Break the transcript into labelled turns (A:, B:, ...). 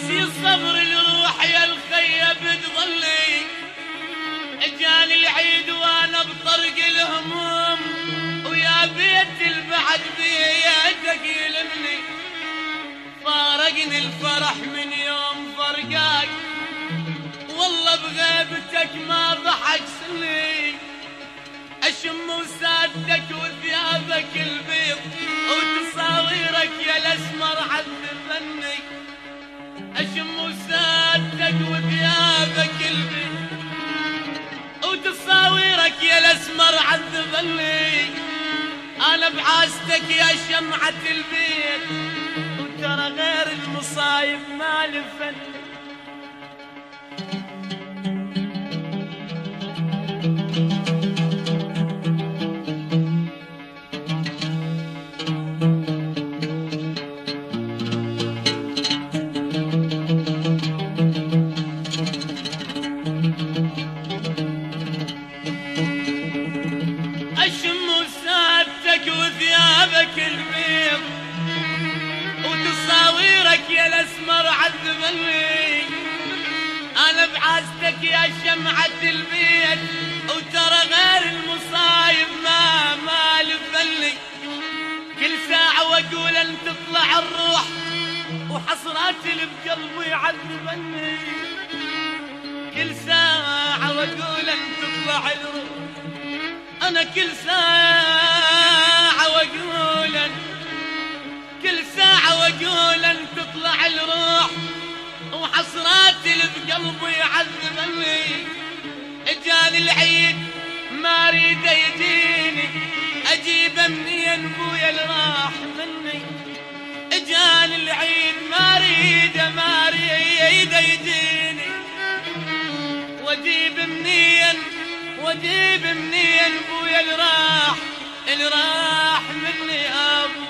A: نسي الصبر الروح يا الخيه بتظلي. اجاني العيد وانا بطرق الهموم ويا بيت البعد بيدك يلمني. فارقني الفرح من يوم فرقاك والله بغيبتك ما ضحك سني. اشم وسادك وثيابك البيض وتصاويرك يا الاسمر عذبني. اشم وسادك وثيابك البيض وتصاويرك يا الاسمر عذبني. انا بعاستك يا شمعة البيت وترى غير المصايب ما لفني. وثيابك البيض وتصاويرك يا الاسمر عذبني. انا بعاستك يا شمعة البيت وترى غير المصايب ما لفني. كل ساعة واقول ان تطلع الروح وحسرات اللي بقلبي عذبني. كل ساعة واقول ان تطلع الروح انا كل ساعة واقول كل ساعة واقول ان تطلع الروح وحسراتي اللي بقلبي يعذبني. اجاني العيد ما اريد يجيني اجيبه منين ابويا اللي راح مني. اجاني العيد ما اريد يجيني واجيب منين ابويا اللي راح مني. ابو